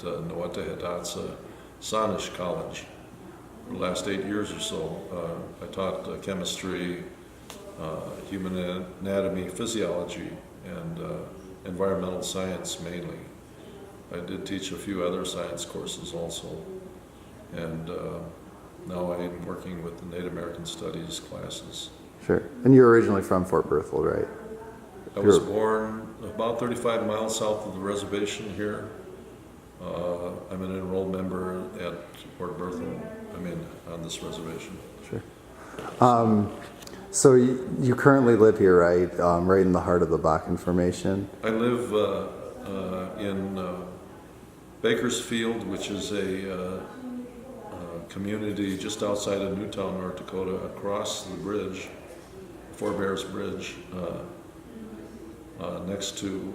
Noatehidatsa Sanish College. For the last 8 years or so, I taught chemistry, human anatomy, physiology, and environmental science mainly. I did teach a few other science courses also, and now I'm working with the Native American Studies classes. Sure. And you're originally from Fort Berthold, right? I was born about 35 miles south of the reservation here. I'm an enrolled member at Fort Berthold, on this reservation. Sure. So you currently live here, right? Right in the heart of the Bakken Formation? I live in Bakersfield, which is a community just outside of Newtown, North Dakota, across the bridge, Four Bears Bridge, next to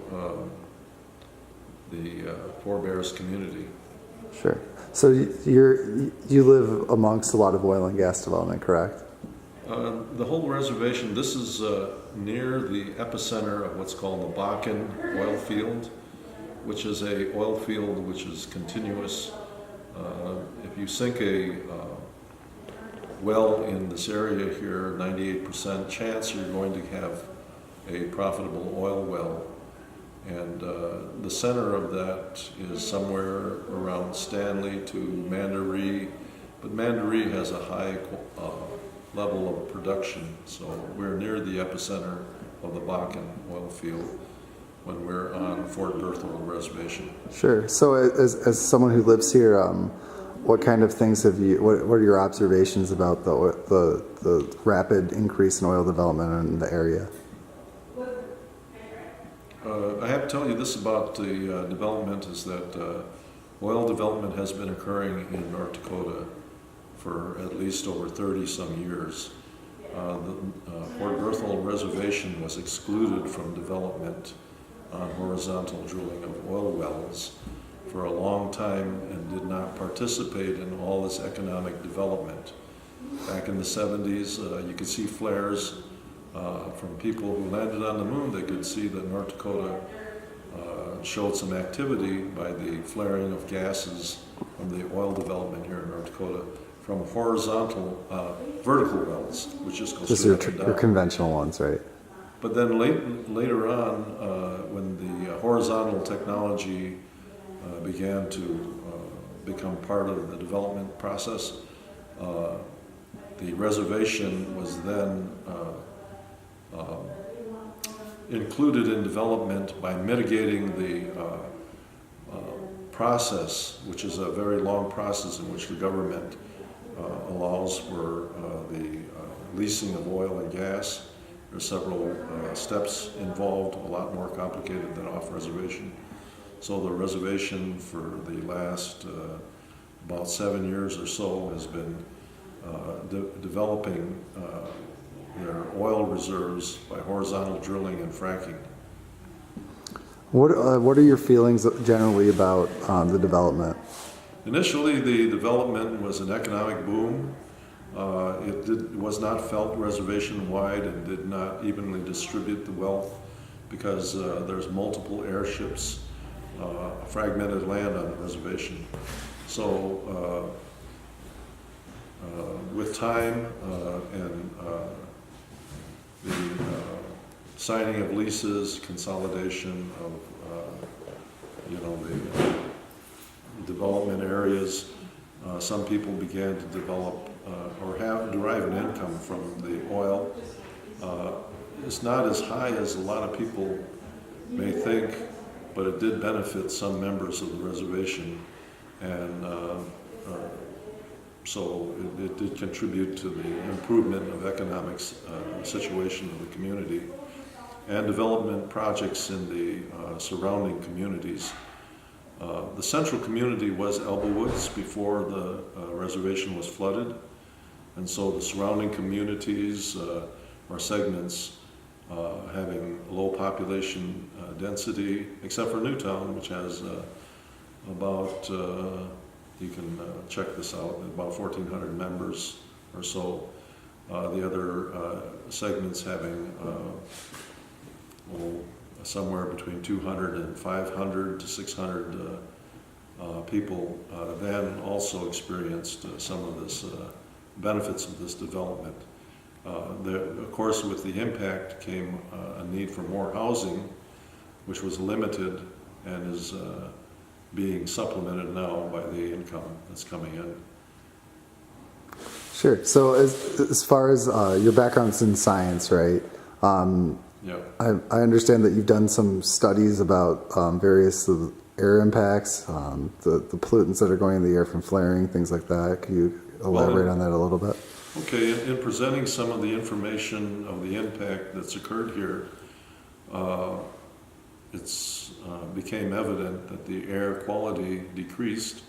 the Four Bears community. Sure. So you live amongst a lot of oil and gas development, correct? The whole reservation, this is near the epicenter of what's called the Bakken oil field, which is a oil field which is continuous. If you sink a well in this area here, 98% chance you're going to have a profitable oil well. And the center of that is somewhere around Stanley to Mandaree, but Mandaree has a high level of production, so we're near the epicenter of the Bakken oil field when we're on Fort Berthold Reservation. Sure. So as someone who lives here, what kind of things what are your observations about the rapid increase in oil development in the area? I have to tell you this about the development is that oil development has been occurring in North Dakota for at least over 30 some years. The Fort Berthold Reservation was excluded from development on horizontal drilling of oil wells for a long time and did not participate in all this economic development. Back in the 70s, you could see flares from people who landed on the moon. They could see that North Dakota showed some activity by the flaring of gases from the oil development here in North Dakota from horizontal, vertical wells, which just go straight up and down. Your conventional ones, right? But then later on, when the horizontal technology began to become part of the development process, the reservation was then included in development by mitigating the process, which is a very long process in which the government allows for the leasing of oil and gas. There's several steps involved, a lot more complicated than off-reservation. So the reservation for the last about 7 years or so has been developing their oil reserves by horizontal drilling and fracking. What are your feelings generally about the development? Initially, the development was an economic boom. It was not felt reservation-wide and did not evenly distribute the wealth because there's multiple airships, fragmented land on the reservation. So with time and the signing of leases, consolidation of the development areas, some people began to develop or derive an income from the oil. It's not as high as a lot of people may think, but it did benefit some members of the reservation, and so it did contribute to the improvement of economic situation of the community and development projects in the surrounding communities. The central community was Elbow Woods before the reservation was flooded, and so the surrounding communities or segments having low population density, except for Newtown, which has about, you can check this out, about 1,400 members or so. The other segments having somewhere between 200 and 500 to 600 people then also experienced some of this benefits of this development. Of course, with the impact came a need for more housing, which was limited and is being supplemented now by the income that's coming in. Sure. So as far as your background's in science, right? Yeah. I understand that you've done some studies about various air impacts, the pollutants that are going in the air from flaring, things like that. Can you elaborate on that a little bit? Okay, in presenting some of the information of the impact that's occurred here, it's became evident that the air quality decreased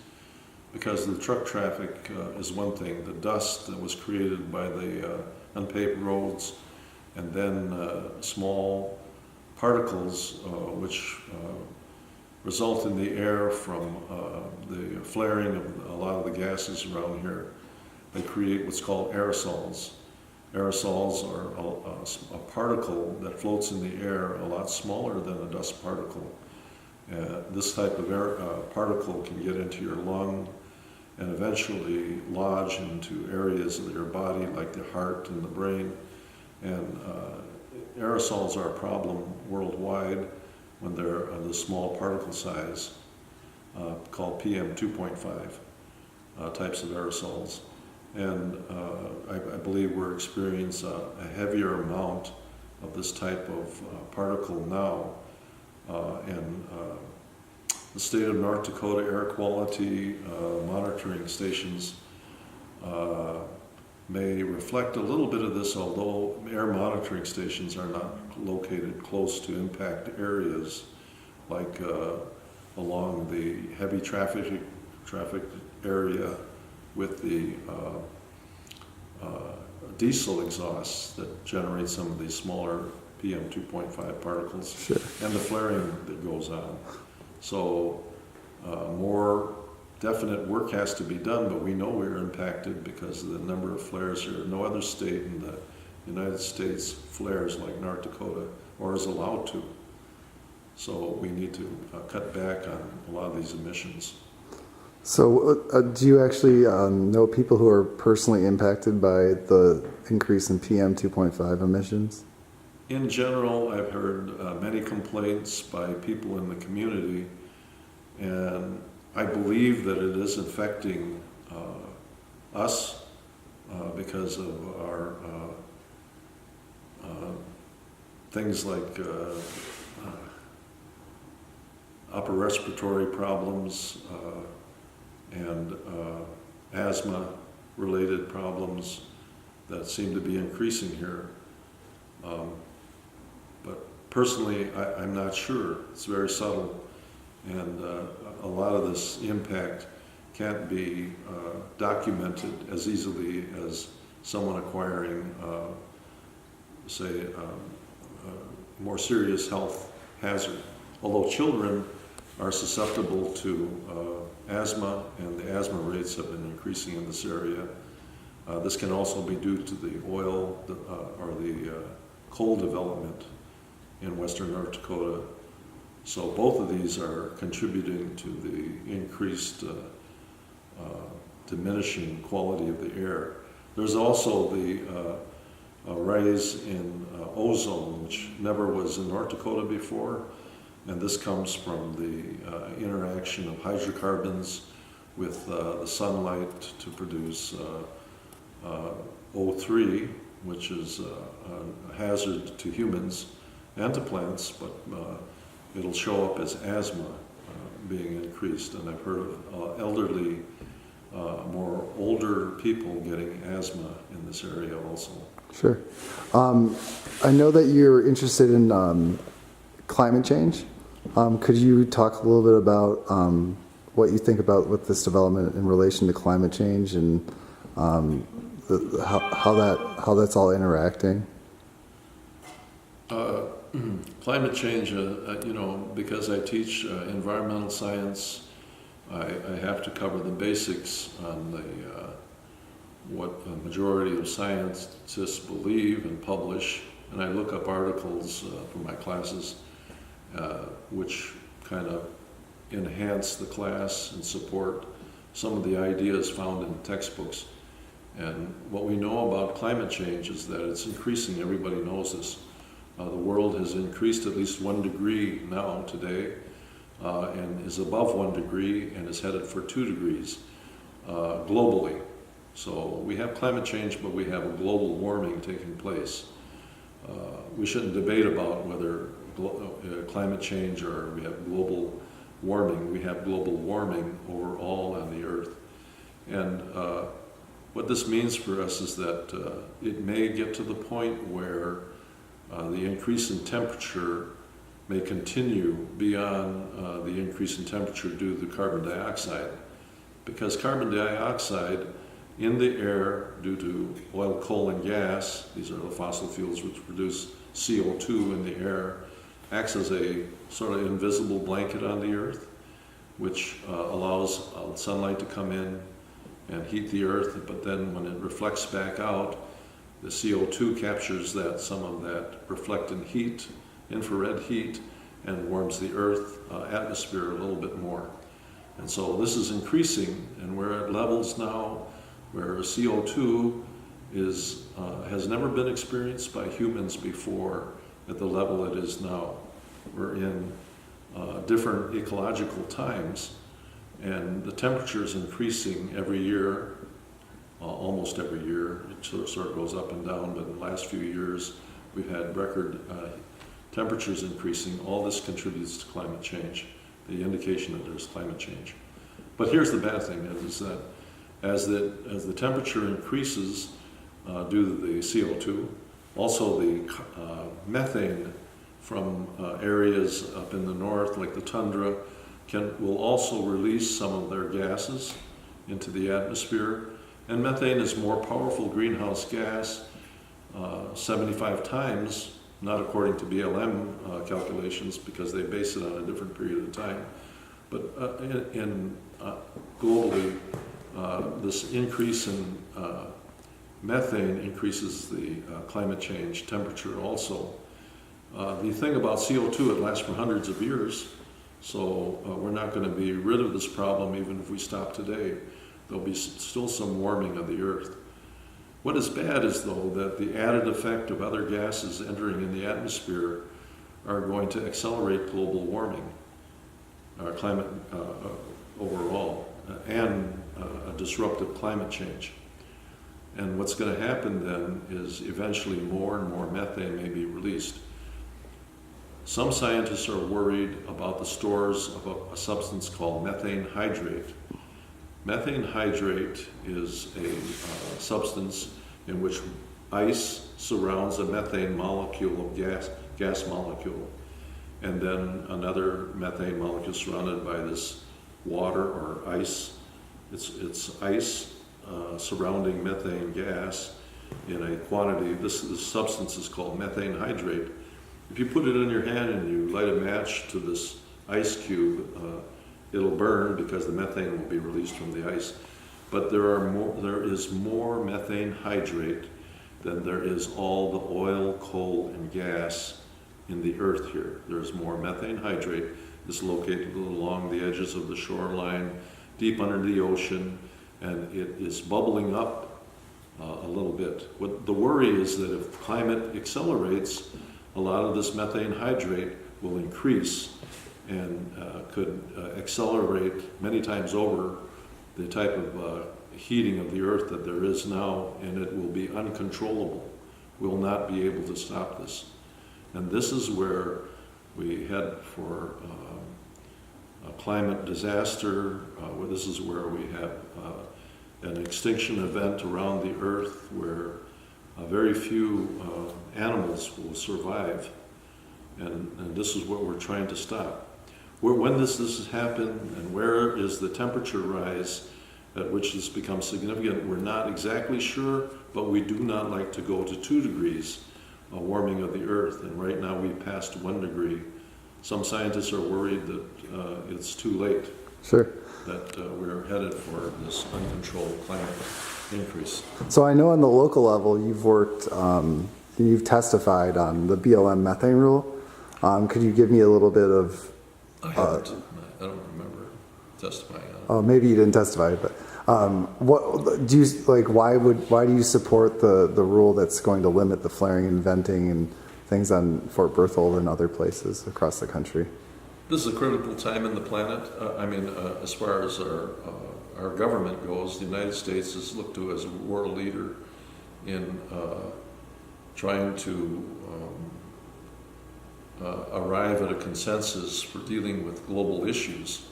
because the truck traffic is one thing. The dust that was created by the unpaved roads, and then small particles which result in the air from the flaring of a lot of the gases around here. They create what's called aerosols. Aerosols are a particle that floats in the air a lot smaller than a dust particle. This type of air particle can get into your lung and eventually lodge into areas of your body like the heart and the brain. And aerosols are a problem worldwide when they're the small particle size, called PM 2.5 types of aerosols. And I believe we're experiencing a heavier amount of this type of particle now. And the state of North Dakota air quality monitoring stations may reflect a little bit of this, although air monitoring stations are not located close to impact areas like along the heavy traffic area with the diesel exhausts that generate some of these smaller PM 2.5 particles. Sure. And the flaring that goes on. So more definite work has to be done, but we know we're impacted because of the number of flares here. No other state in the United States flares like North Dakota or is allowed to. So we need to cut back on a lot of these emissions. So do you actually know people who are personally impacted by the increase in PM 2.5 emissions? In general, I've heard many complaints by people in the community, and I believe that it is affecting us because of our things like upper respiratory problems and asthma-related problems that seem to be increasing here. But personally, I'm not sure. It's very subtle, and a lot of this impact can't be documented as easily as someone acquiring, say, a more serious health hazard. Although children are susceptible to asthma, and the asthma rates have been increasing in this area. This can also be due to the oil or the coal development in western North Dakota. So both of these are contributing to the increased diminishing quality of the air. There's also the rise in ozone, which never was in North Dakota before, and this comes from the interaction of hydrocarbons with the sunlight to produce O3, which is a hazard to humans and to plants, but it'll show up as asthma being increased. And I've heard of elderly, more older people getting asthma in this area also. Sure. I know that you're interested in climate change. Could you talk a little bit about what you think about with this development in relation to climate change and how that's all interacting? Climate change, you know, because I teach environmental science, I have to cover the basics on the what the majority of scientists believe and publish, and I look up articles for my classes which kind of enhance the class and support some of the ideas found in textbooks. And what we know about climate change is that it's increasing. Everybody knows this. The world has increased at least 1 degree now today, and is above 1 degree and is headed for 2 degrees globally. So we have climate change, but we have a global warming taking place. We shouldn't debate about whether climate change or we have global warming. We have global warming overall on the earth. And what this means for us is that it may get to the point where the increase in temperature may continue beyond the increase in temperature due to carbon dioxide. Because carbon dioxide in the air due to oil, coal, and gas, these are the fossil fuels which produce CO2 in the air, acts as a sort of invisible blanket on the earth, which allows sunlight to come in and heat the earth, but then when it reflects back out, the CO2 captures some of that reflected heat, infrared heat, and warms the earth atmosphere a little bit more. And so this is increasing, and we're at levels now where CO2 has never been experienced by humans before at the level it is now. We're in different ecological times, and the temperature is increasing every year, almost every year. It sort of goes up and down, but in the last few years we've had record temperatures increasing. All this contributes to climate change, the indication that there's climate change. But here's the bad thing, is that as the temperature increases due to the CO2, also the methane from areas up in the north, like the tundra, will also release some of their gases into the atmosphere. And methane is more powerful greenhouse gas, 75 times, not according to BLM calculations, because they base it on a different period of time. But globally, this increase in methane increases the climate change temperature also. The thing about CO2, it lasts for hundreds of years, so we're not going to be rid of this problem even if we stop today. There'll be still some warming of the earth. What is bad is, though, that the added effect of other gases entering in the atmosphere are going to accelerate global warming, climate overall, and a disruptive climate change. And what's going to happen then is eventually more and more methane may be released. Some scientists are worried about the stores of a substance called methane hydrate. Methane hydrate is a substance in which ice surrounds a methane molecule of gas molecule, and then another methane molecule surrounded by this water or ice. It's ice surrounding methane gas in a quantity. This substance is called methane hydrate. If you put it in your hand and you light a match to this ice cube, it'll burn because the methane will be released from the ice. But there is more methane hydrate than there is all the oil, coal, and gas in the earth here. There's more methane hydrate. It's located along the edges of the shoreline, deep under the ocean, and it is bubbling up a little bit. What the worry is that if climate accelerates, a lot of this methane hydrate will increase and could accelerate many times over the type of heating of the earth that there is now, and it will be uncontrollable. We'll not be able to stop this. And this is where we head for a climate disaster. This is where we have an extinction event around the earth where very few animals will survive. And this is what we're trying to stop. When does this happen, and where is the temperature rise at which this becomes significant? We're not exactly sure, but we do not like to go to 2 degrees warming of the earth, and right now we passed 1 degree. Some scientists are worried that it's too late. Sure. That we're headed for this uncontrolled climate increase. So I know on the local level you've worked, you've testified on the BLM methane rule. Could you give me a little bit of I haven't, I don't remember testifying on it. Oh, maybe you didn't testify, but what do you like? Why do you support the rule that's going to limit the flaring and venting and things on Fort Berthold and other places across the country? This is a critical time in the planet. As far as our government goes, the United States is looked to as a world leader in trying to arrive at a consensus for dealing with global issues.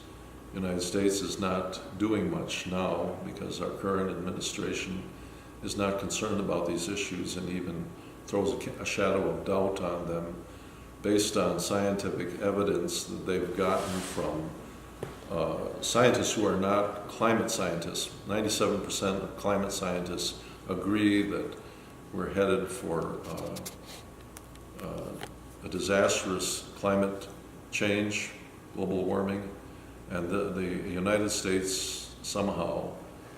The United States is not doing much now because our current administration is not concerned about these issues and even throws a shadow of doubt on them based on scientific evidence that they've gotten from scientists who are not climate scientists. 97% of climate scientists agree that we're headed for a disastrous climate change, global warming, and the United States somehow,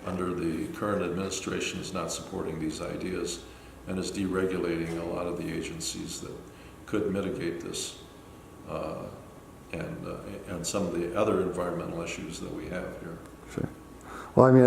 under the current administration, is not supporting these ideas and is deregulating a lot of the agencies that could mitigate this and some of the other environmental issues that we have here. Sure. Well, I mean,